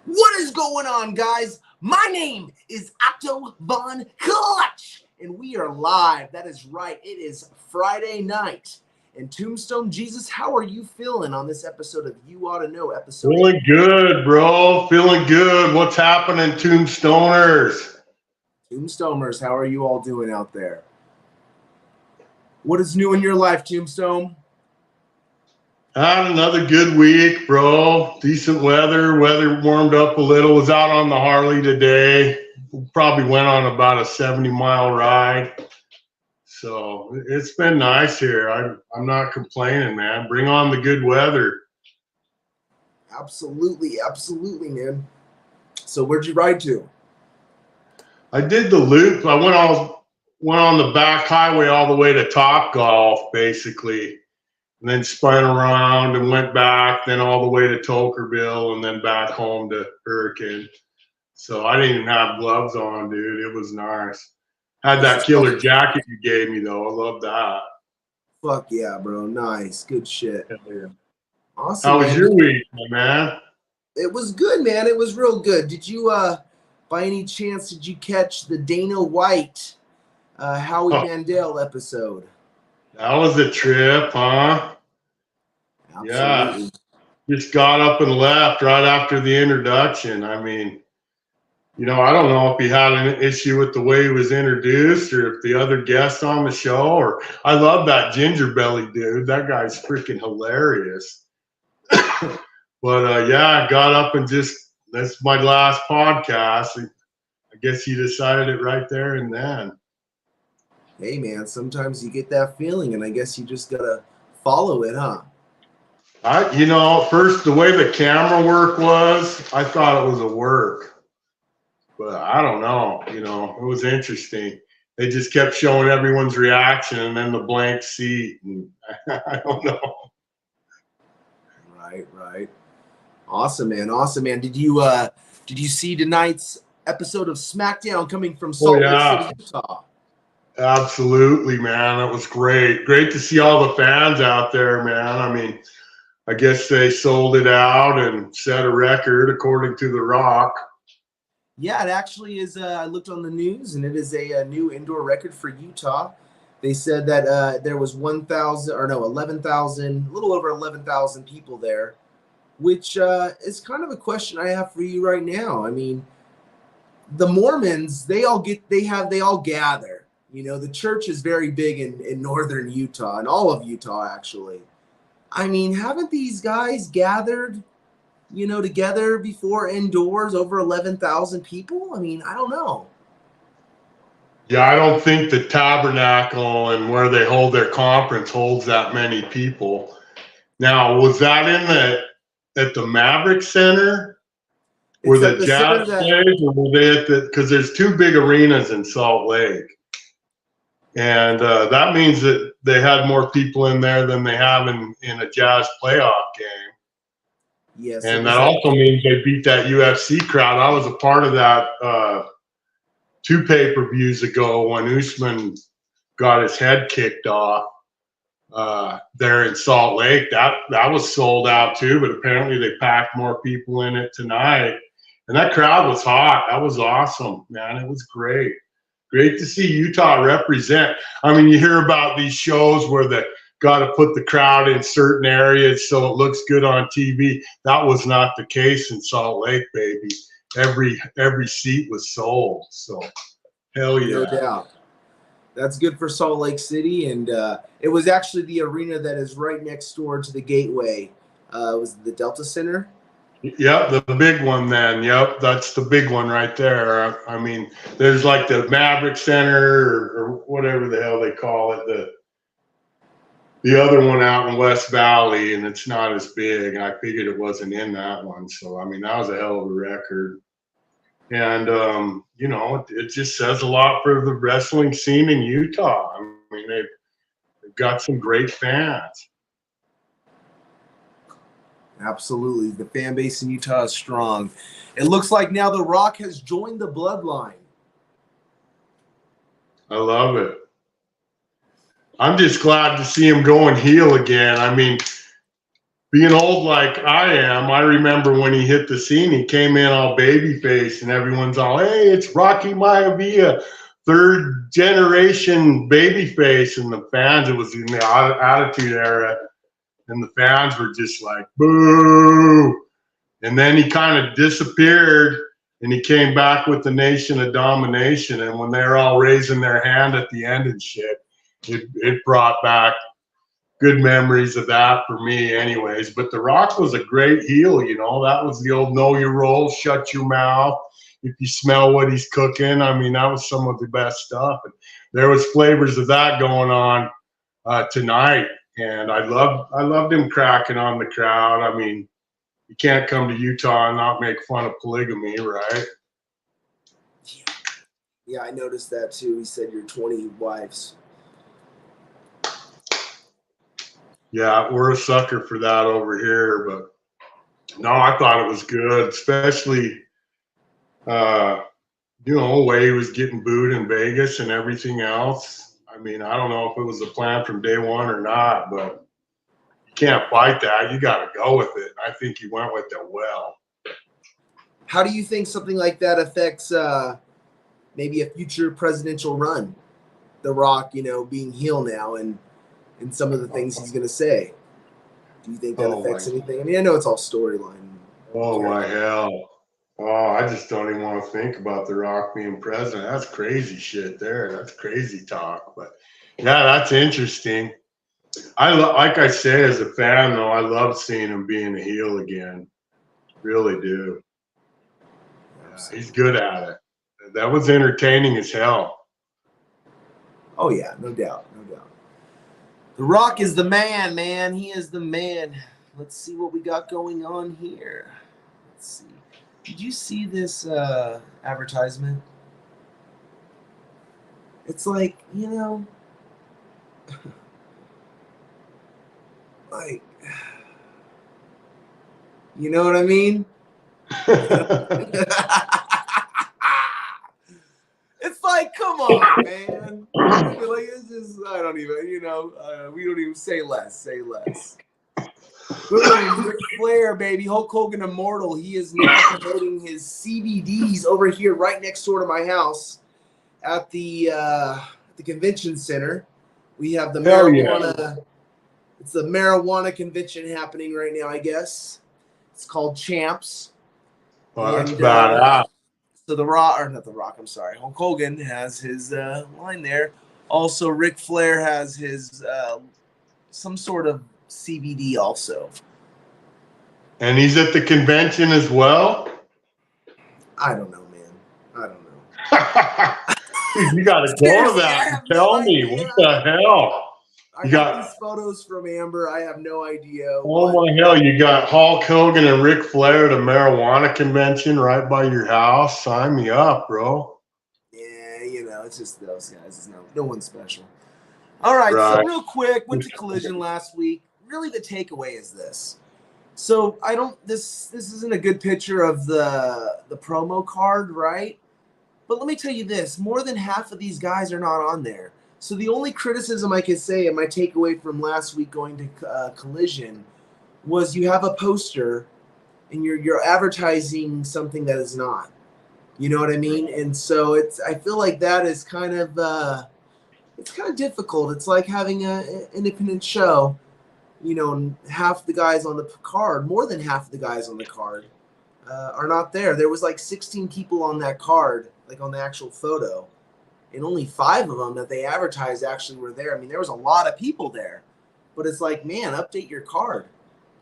What is going on, guys? My name is Otto Clutch, and we are live. That is right. It is Friday night. And Tombstone, Jesus, how are you feeling on this episode of You Ought to Know episode? Feeling good, bro. Feeling good. What's happening, Tombstoners? Tombstoners, how are you all doing out there? What is new in your life, Tombstone? Had another good week, bro. Decent weather. Weather warmed up a little. Was out on the Harley today. Probably went on about a 70-mile ride. So it's been nice here. I'm not complaining, man. Bring on the good weather. Absolutely, man. So where'd you ride to? I did the loop. I went on the back highway all the way to Topgolf, basically. And then spun around and went back, then all the way to Tokerville, and then back home to Hurricane. So I didn't even have gloves on, dude. It was nice. Had that killer jacket you gave me, though. I love that. Fuck yeah, bro. Nice. Good shit. Yeah. Awesome. How was your week, my man? It was good, man. It was real good. Did you, by any chance, did you catch the Dana White, Howie Mandel episode? That was a trip, huh? Absolutely. Yeah. Just got up and left right after the introduction. I mean, I don't know if he had an issue with the way he was introduced or if the other guests on the show, or I love that ginger belly dude. That guy's freaking hilarious. But yeah, I got up and that's my last podcast. I guess he decided it right there and then. Hey man, sometimes you get that feeling and I guess you just gotta follow it, huh? First, the way the camera work was, I thought it was a work. But I don't know, it was interesting. They just kept showing everyone's reaction and then the blank seat. And I don't know. Right. Awesome, man. Did you see tonight's episode of SmackDown coming from Salt Lake City, Utah? Absolutely, man. That was great. Great to see all the fans out there, man. I mean, I guess they sold it out and set a record according to The Rock. Yeah, it actually is. I looked on the news, and it is a new indoor record for Utah. They said that there was 11,000, a little over 11,000 people there, which is kind of a question I have for you right now. I mean, the Mormons, they all gather. The church is very big in northern Utah, and all of Utah, actually. I mean, haven't these guys gathered together before indoors over 11,000 people? I mean, I don't know. Yeah, I don't think the Tabernacle and where they hold their conference holds that many people. Now, was that at the Maverick Center? Where the Jazz plays, or were they because there's two big arenas in Salt Lake. And that means that they had more people in there than they have in a Jazz playoff game. Yes, and that also means they beat that UFC crowd. I was a part of that 2 pay-per-views ago when Usman got his head kicked off there in Salt Lake. That was sold out too, but apparently they packed more people in it tonight. And that crowd was hot. That was awesome, man. It was great. Great to see Utah represent. I mean, you hear about these shows where they got to put the crowd in certain areas so it looks good on TV. That was not the case in Salt Lake, baby. Every seat was sold. So, hell yeah. No doubt. That's good for Salt Lake City. And it was actually the arena that is right next door to the Gateway. Was it the Delta Center? Yep, the big one then. Yep, that's the big one right there. I mean, there's like the Maverick Center or whatever the hell they call it, the other one out in West Valley, and it's not as big. I figured it wasn't in that one. So, I mean, that was a hell of a record. And, it just says a lot for the wrestling scene in Utah. I mean, they've got some great fans. Absolutely. The fan base in Utah is strong. It looks like now The Rock has joined the bloodline. I love it. I'm just glad to see him going heel again. I mean, being old like I am, I remember when he hit the scene, he came in all babyface, and everyone's all, "Hey, it's Rocky Maivia, third generation babyface," and the fans, it was in the Attitude Era, and the fans were just like, "Boo!" And then he kind of disappeared, and he came back with the Nation of Domination, and when they were all raising their hand at the end and shit, it brought back good memories of that for me anyways. But The Rock was a great heel, you know. That was the old know your role, shut your mouth. If you smell what he's cooking, I mean, that was some of the best stuff. And there was flavors of that going on tonight. And I loved him cracking on the crowd. I mean, you can't come to Utah and not make fun of polygamy, right? Yeah, I noticed that too. He said you're 20 wives. Yeah, we're a sucker for that over here, but no, I thought it was good, especially you know, the way he was getting booed in Vegas and everything else. I mean, I don't know if it was a plan from day one or not, but you can't fight that. You got to go with it. I think he went with it well. How do you think something like that affects maybe a future presidential run? The Rock, you know, being heel now and some of the things he's going to say. Do you think that affects anything? I mean, I know it's all storyline. Oh, my hell. Oh, I just don't even want to think about The Rock being president. That's crazy shit there. That's crazy talk. But yeah, that's interesting. Like I say, as a fan, though, I love seeing him being a heel again. Really do. Yeah, he's good at it. That was entertaining as hell. Oh, yeah, no doubt. No doubt. The Rock is the man, man. He is the man. Let's see what we got going on here. Let's see. Did you see this advertisement? It's like, you know, like, you know what I mean? It's like, come on, man. Like, it's just, I don't even, you know, we don't even say less. Say less. Boom, Ric Flair, baby. Hulk Hogan Immortal. He is now promoting his CBDs over here right next door to my house at the convention center. We have the marijuana. Yeah. It's the marijuana convention happening right now, I guess. It's called Champs. Well, that's badass. So the Rock, or not the Rock, I'm sorry. Hulk Hogan has his line there. Also, Ric Flair has his some sort of CBD also. And he's at the convention as well? I don't know, man. I don't know. You got to go to that and tell me. What the hell? I got these photos from Amber. I have no idea. Oh, my hell. You got Hulk Hogan and Ric Flair at a marijuana convention right by your house. Sign me up, bro. Yeah, you know, it's just those guys. It's no one's special. All right, so real quick, went to Collision last week. Really, the takeaway is this. So this isn't a good picture of the promo card, right? But let me tell you this, more than half of these guys are not on there. So the only criticism I could say, and my takeaway from last week going to Collision, was you have a poster and you're advertising something that is not. You know what I mean? And so I feel like that is kind of it's kind of difficult. It's like having an independent show. You know, half the guys on the card, more than half of the guys on the card, are not there. There was like 16 people on that card, like on the actual photo, and only 5 of them that they advertised actually were there. I mean, there was a lot of people there, but it's like, man, update your card.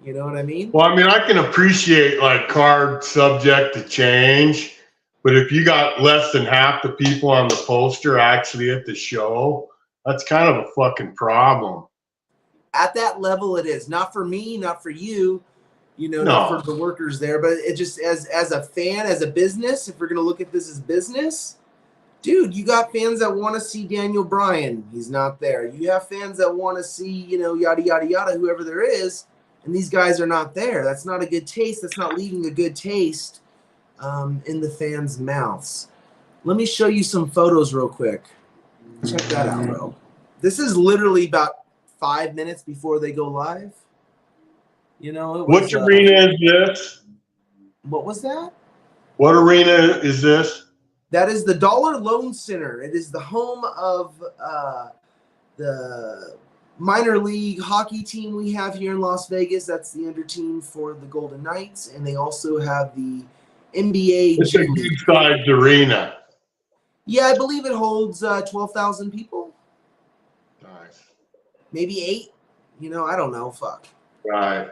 You know what I mean? Well, I mean, I can appreciate like card subject to change, but if you got less than half the people on the poster actually at the show, that's kind of a fucking problem. At that level, it is. Not for me, not for you, you know, not for the workers there, but it just as a fan, as a business, if we're going to look at this as business, dude, you got fans that want to see Daniel Bryan. He's not there. You have fans that want to see, you know, yada, yada, yada, whoever there is, and these guys are not there. That's not a good taste. That's not leaving a good taste in the fans' mouths. Let me show you some photos real quick. Check that out, bro. This is literally about 5 minutes before they go live. You know, it was. Which arena is this? What was that? What arena is this? That is the Dollar Loan Center. It is the home of the minor league hockey team we have here in Las Vegas. That's the under team for the Golden Knights, and they also have the NBA It's a G League. good-sized arena. Yeah, I believe it holds 12,000 people. Nice. Maybe 8. You know, I don't know. Fuck. Right.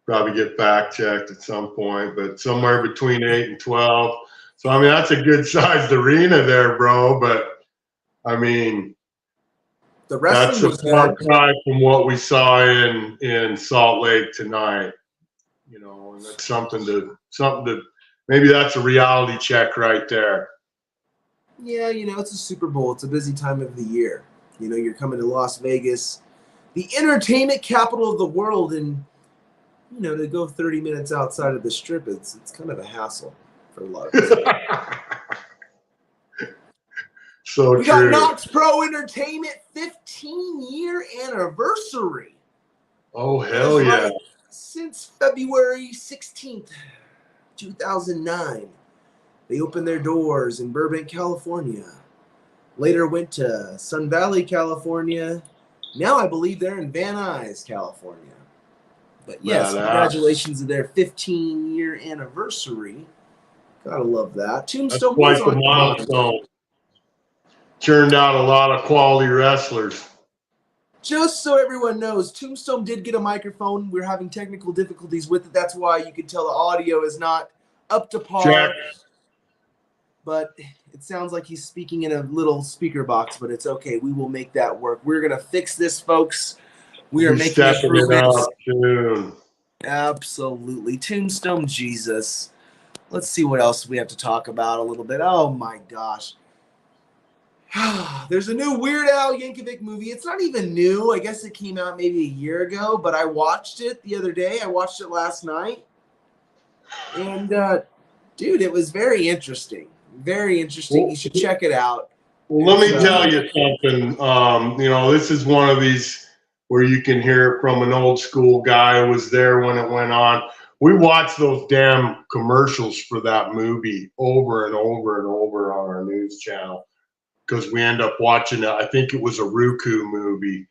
Probably get fact checked at some point, but somewhere between 8 and 12. So, I mean, that's a good-sized arena there, bro. But, I mean, The wrestling that's a far cry from what we saw in Salt Lake tonight. You know, and that's something to maybe that's a reality check right there. Yeah, you know, it's a Super Bowl. It's a busy time of the year. You know, you're coming to Las Vegas, the entertainment capital of the world, and you know, to go 30 minutes outside of the strip, it's kind of a hassle for a lot of people. So we true. got Knox Pro Entertainment 15-year anniversary. Oh, hell yeah. Right. Since February 16th, 2009. They opened their doors in Burbank, California. Later went to Sun Valley, California. Now I believe they're in Van Nuys, California. But yes, congratulations to their 15-year anniversary. Gotta love that. Tombstone was quite the milestone. Turned out a lot of quality wrestlers. Just so everyone knows, Tombstone did get a microphone. We're having technical difficulties with it. That's why you can tell the audio is not up to par. Check. But it sounds like he's speaking in a little speaker box, but it's okay. We will make that work. We're going to fix this, folks. We are making improvements. Absolutely. Tombstone Jesus. Let's see what else we have to talk about a little bit. Oh, my gosh. There's a new Weird Al Yankovic movie. It's not even new. I guess it came out maybe a year ago, but I watched it the other day. I watched it last night. And, dude, it was very interesting. Very interesting. You should check it out. Well, let me tell you something. You know, this is one of these where you can hear it from an old school guy who was there when it went on. We watched those damn commercials for that movie over and over and over on our news channel because we end up watching it. I think it was a Roku movie.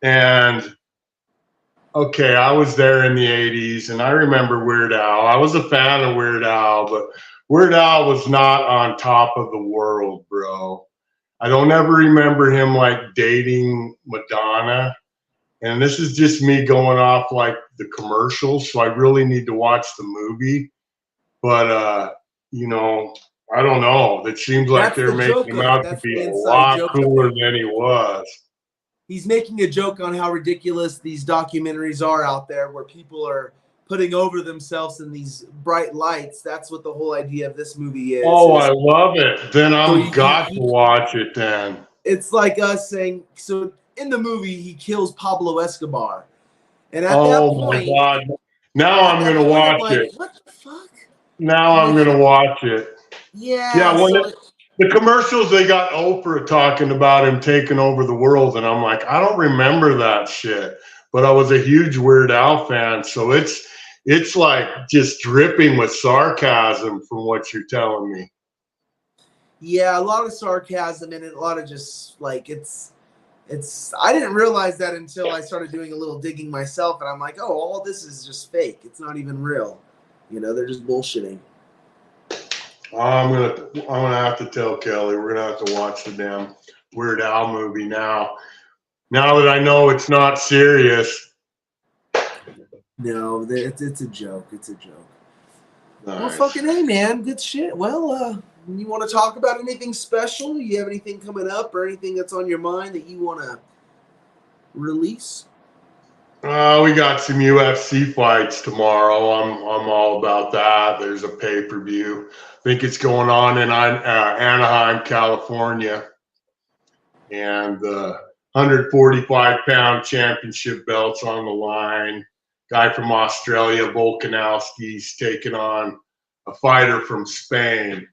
And okay, I was there in the 80s, and I remember Weird Al. I was a fan of Weird Al, but Weird Al was not on top of the world, bro. I don't ever remember him, like, dating Madonna. And this is just me going off, like, the commercials, so I really need to watch the movie. But, you know, I don't know. It seems like they're making him out to be a lot cooler than he was. He's making a joke on how ridiculous these documentaries are out there where people are putting over themselves in these bright lights. That's what the whole idea of this movie is. Oh, I love it. Then I'm got to watch it then. It's like us saying, so in the movie, he kills Pablo Escobar. And at that point, my God. Now I'm going to watch it. What the fuck? Now I'm going to watch it. Yeah. Yeah, when the commercials, they got Oprah talking about him taking over the world, and I'm like, I don't remember that shit. But I was a huge Weird Al fan, so it's like just dripping with sarcasm from what you're telling me. Yeah, a lot of sarcasm in it, a lot of just like it's I didn't realize that until I started doing a little digging myself, and I'm like, oh, all this is just fake. It's not even real. You know, they're just bullshitting. I'm gonna have to tell Kelly we're gonna have to watch the damn Weird Al movie now. Now that I know it's not serious. No, it's a joke. It's a joke. Nice. Well, fucking hey, man, good shit. Well, you want to talk about anything special? You have anything coming up or anything that's on your mind that you want to release? We got some UFC fights tomorrow. I'm all about that. There's a pay-per-view. I think it's going on in Anaheim, California. And the 145-pound championship belt's on the line. Guy from Australia, Volkanovski's taking on a fighter from Spain.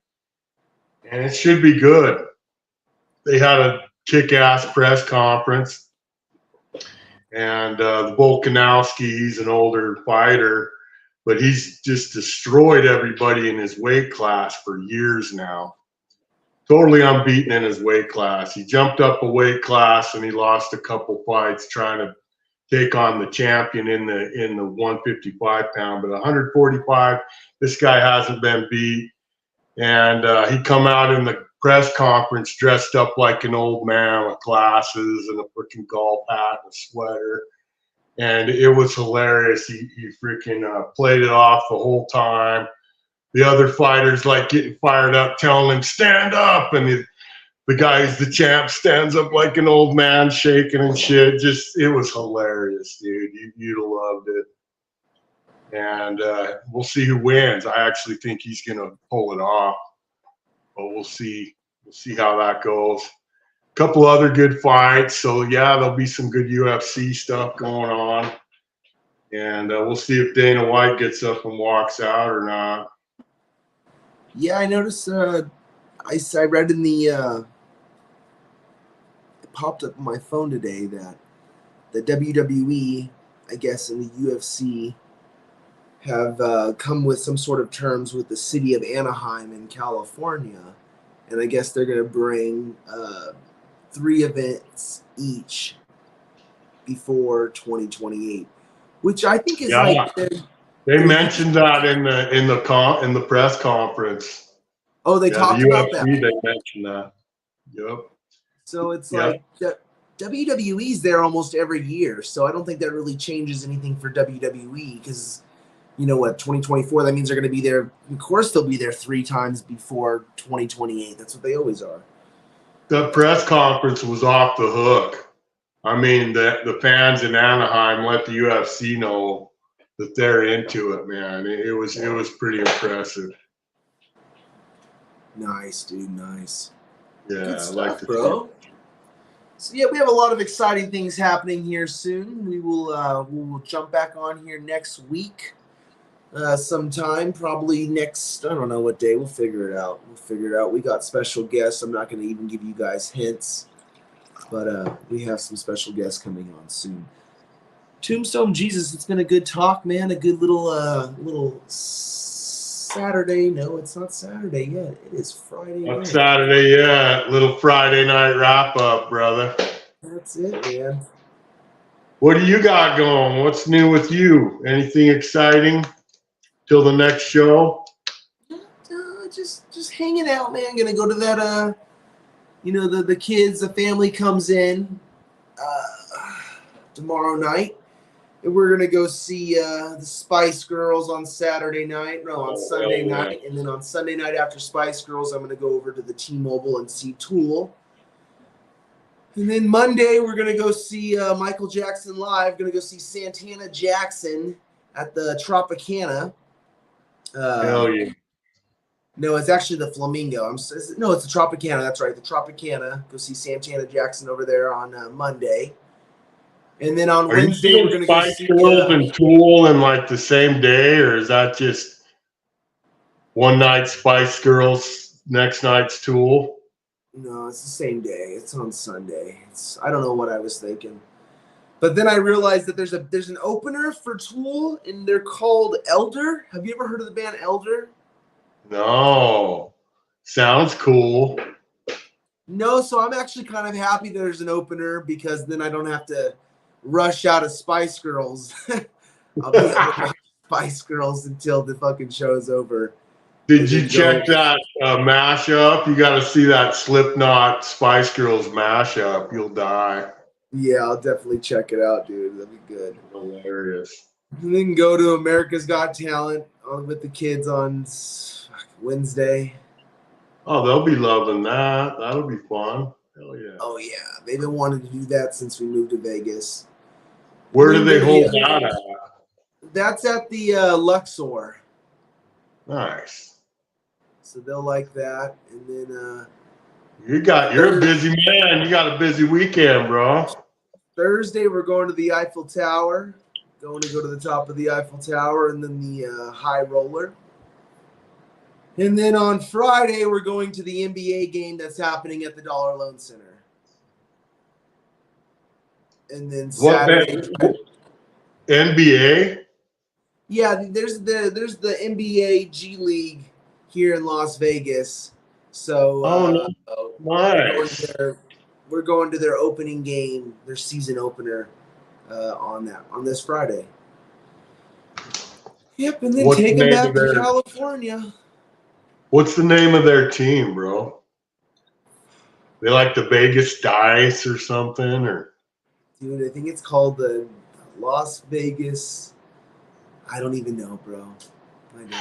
And it should be good. They had a kick-ass press conference. And the Volkanovski, he's an older fighter, but he's just destroyed everybody in his weight class for years now. Totally unbeaten in his weight class. He jumped up a weight class and he lost a couple fights trying to take on the champion in the 155 pound, but 145, this guy hasn't been beat. And he come out in the press conference dressed up like an old man with glasses and a freaking golf hat and a sweater. And it was hilarious. He freaking played it off the whole time. The other fighters like getting fired up, telling him, stand up. And the guy who's the champ stands up like an old man, shaking and shit. Just, it was hilarious, dude. You'd have loved it. And we'll see who wins. I actually think he's going to pull it off. But we'll see. We'll see how that goes. A couple other good fights. So, yeah, there'll be some good UFC stuff going on. And we'll see if Dana White gets up and walks out or not. Yeah, I noticed. I read in the it popped up on my phone today that the WWE, I guess, and the UFC have come with some sort of terms with the city of Anaheim in California, and I guess they're going to bring 3 events each before 2028, which I think is like they mentioned that in the press conference. Oh, they talked about that. They mentioned that. Yep. So it's like WWE's there almost every year, so I don't think that really changes anything for WWE because, you know what, 2024, that means they're going to be there. Of course, they'll be there 3 times before 2028. That's what they always are. The press conference was off the hook. I mean, the fans in Anaheim let the UFC know that they're into it, man. It was pretty impressive. Nice, dude. Nice. Yeah, good stuff, I like bro. So yeah, we have a lot of exciting things happening here soon. We will jump back on here next week, sometime, probably next. I don't know what day. We'll figure it out. We got special guests. I'm not going to even give you guys hints, but we have some special guests coming on soon. Tombstone, Jesus, it's been a good talk, man. A good little Saturday. No, it's not Saturday yet. It is Friday night. Saturday, yeah. Little Friday night wrap up, brother. That's it, man. What do you got going? What's new with you? Anything exciting till the next show? Just hanging out, man. Gonna go to that the kids, the family comes in tomorrow night. And we're gonna go see the Spice Girls on Saturday night. No, on Sunday night, and then on Sunday night after Spice Girls, I'm gonna go over to the T-Mobile and see Tool. And then Monday, we're gonna go see Michael Jackson live. Gonna go see Santana Jackson at the Tropicana. Hell yeah! No, it's actually the Flamingo. It's the Tropicana. That's right, the Tropicana. Go see Santana Jackson over there on Monday. And then on Wednesday, we're going to go see Girls and Tool in like the same day, or is that just one night Spice Girls, next night's Tool? No, it's the same day. It's on Sunday. I don't know what I was thinking. But then I realized that there's an opener for Tool, and they're called Elder. Have you ever heard of the band Elder? No. Sounds cool. No, so I'm actually kind of happy there's an opener because then I don't have to rush out of Spice Girls. I'll be able to watch Spice Girls until the fucking show's over. Did you check that mashup? You got to see that Slipknot Spice Girls mashup. You'll die. Yeah, I'll definitely check it out, dude. That'd be good. Hilarious. And then go to America's Got Talent with the kids on Wednesday. Oh, they'll be loving that. That'll be fun. Hell yeah. Oh, yeah. They've been wanting to do that since we moved to Vegas. Where do they hold that at? That's at the Luxor. Nice. So they'll like that. And then you're a busy man. You got a busy weekend, bro. Thursday, we're going to the Eiffel Tower. Going to go to the top of the Eiffel Tower and then the high roller. And then on Friday, we're going to the NBA game that's happening at the Dollar Loan Center. and then What Saturday. NBA? Yeah, there's the NBA G League here in Las Vegas. So Oh, we're going to nice. their opening game, their season opener, on this Friday. Yep, and then What's the take them name of back to their California. What's the name of their team, bro? They like the Vegas Dice or something, or Dude, I think it's called the Las Vegas. I don't even know, bro. I don't know.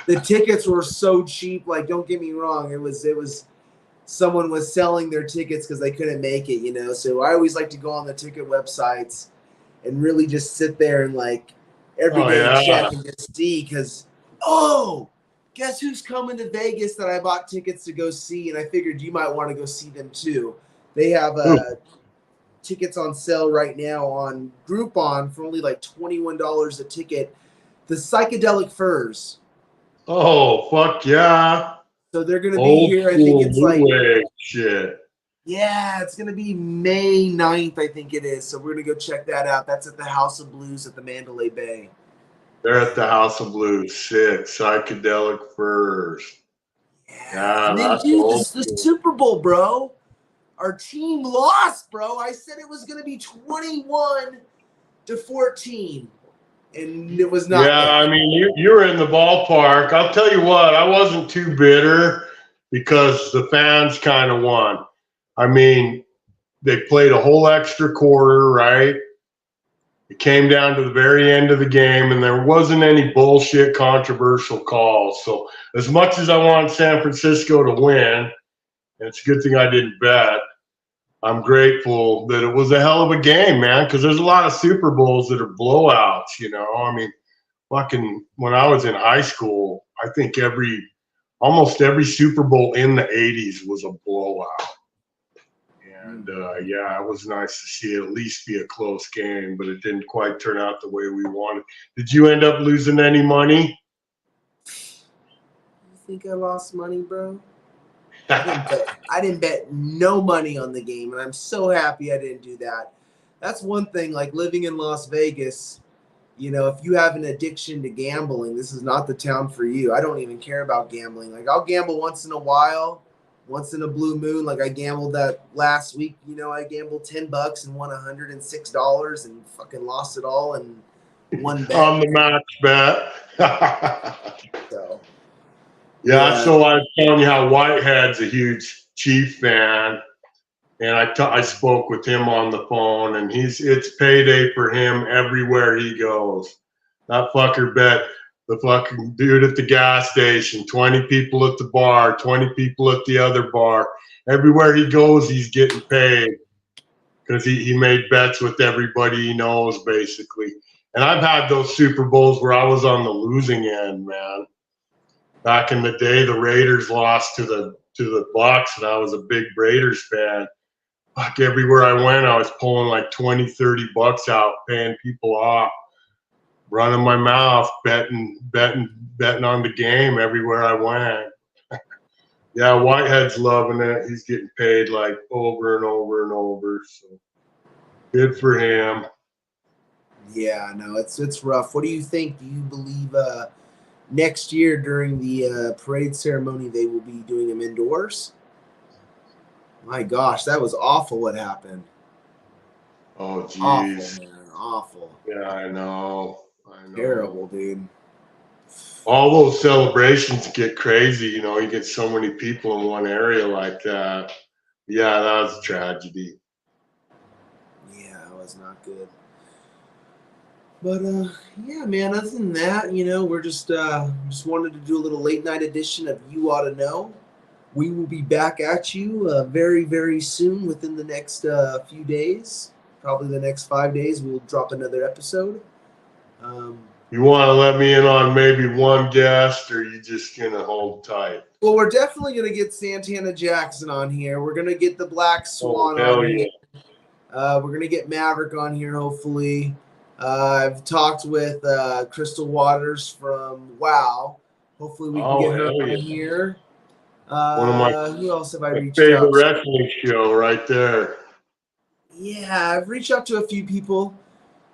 The tickets were so cheap. Like, don't get me wrong. It was someone was selling their tickets because they couldn't make it, So I always like to go on the ticket websites and really just sit there and like every oh day yeah. check and just see because guess who's coming to Vegas that I bought tickets to go see, and I figured you might want to go see them too. They have tickets on sale right now on Groupon for only like $21 a ticket. The Psychedelic Furs. Oh fuck yeah. So they're going to be Old here. I think school it's new like, wave shit. yeah, it's going to be May 9th, I think it is. So we're going to go check that out. That's at the House of Blues at the Mandalay Bay. They're at the House of Blues. Sick. Psychedelic Furs. Yeah. Yeah, And then, that's dude, old this the school. Super Bowl, bro. Our team lost, bro. I said it was going to be 21-14, and it was not Yeah, I that. mean, you were in the ballpark. I'll tell you what, I wasn't too bitter because the fans kind of won. I mean, they played a whole extra quarter, right? It came down to the very end of the game, and there wasn't any bullshit controversial calls. So, as much as I want San Francisco to win, and it's a good thing I didn't bet, I'm grateful that it was a hell of a game, man, because there's a lot of Super Bowls that are blowouts. I mean, fucking when I was in high school, I think almost every Super Bowl in the 80s was a blowout. And yeah, it was nice to see it at least be a close game, but it didn't quite turn out the way we wanted. Did you end up losing any money? You think I lost money, bro? I didn't bet no money on the game, and I'm so happy I didn't do that. That's one thing, like living in Las Vegas, if you have an addiction to gambling, this is not the town for you. I don't even care about gambling. Like I'll gamble once in a while, once in a blue moon. Like I gambled that last week, I gambled $10 and won $106 and fucking lost it all in one bet. On the match bet. So Yeah, yeah. so I was telling you how Whitehead's a huge Chief fan, and I spoke with him on the phone, and it's payday for him everywhere he goes. That fucker bet the fucking dude at the gas station, 20 people at the bar, 20 people at the other bar. Everywhere he goes, he's getting paid because he made bets with everybody he knows, basically. And I've had those Super Bowls where I was on the losing end, man. Back in the day, the Raiders lost to the Bucks, and I was a big Raiders fan. Fuck, everywhere I went, I was pulling like 20, $30 out, paying people off, running my mouth, betting on the game everywhere I went. Yeah, Whitehead's loving it. He's getting paid like over and over and over. So good for him. Yeah, no, it's rough. What do you think? Do you believe next year during the parade ceremony they will be doing them indoors? My gosh, that was awful what happened. Oh, Awful, geez. man. Awful. Yeah, I know. I know. Terrible, dude. All those celebrations get crazy. You get so many people in one area like that. Yeah, that was a tragedy. Yeah, it was not good. But yeah, man, other than that, we're just wanted to do a little late night edition of You Ought to Know. We will be back at you very, very soon within the next few days. Probably the next 5 days, we'll drop another episode. Um, You want to let me in on maybe one guest, or you just gonna hold tight? well, we're definitely going to get Santana Jackson on here. We're going to get the Black Oh, Swan hell on here. yeah. We're going to get Maverick on here, hopefully. I've talked with Crystal Waters from WoW. Hopefully, we can Oh, get her hell on yeah. here. One of my Who else have I reached favorite out to? wrestling show right there. Yeah, I've reached out to a few people.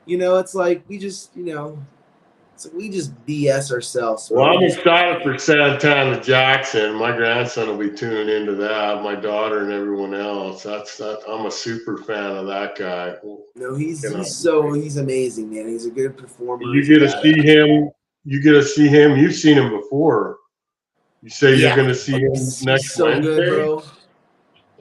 You know, it's like we just, it's like we just BS ourselves, bro. Well, We I'm just, excited for Santana Jackson. My grandson will be tuning into that. My daughter and everyone else. That. I'm a super fan of that guy. Cannot he's amazing, man. He's a good performer. You He's a get to see badass. him. You get to see him. You've seen him before. You say you're Yeah, going to see him he's next so good, Wednesday? bro.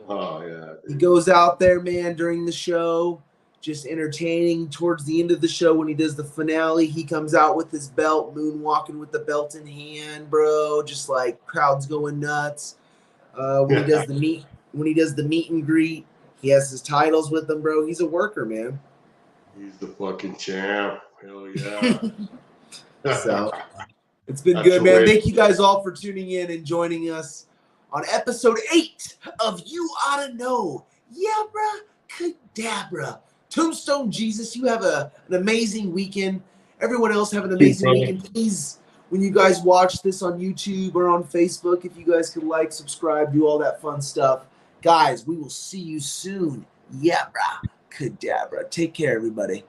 Oh, yeah, He dude. goes out there, man, during the show, just entertaining. Towards the end of the show, when he does the finale, he comes out with his belt, moonwalking with the belt in hand, bro. Just like crowds going nuts. When he does the meet and greet, he has his titles with him, bro. He's a worker, man. He's the fucking champ. Hell yeah. So it's been That's good, the man. way. Thank you guys all for tuning in and joining us on episode 8 of You Oughta Know. Yeah, bruh. Cadabra. Tombstone Jesus, you have an amazing weekend. Everyone else have an Too, amazing brother. weekend. Please, when you guys watch this on YouTube or on Facebook, if you guys could like, subscribe, do all that fun stuff. Guys, we will see you soon. Yeah, bruh. Cadabra. Take care, everybody.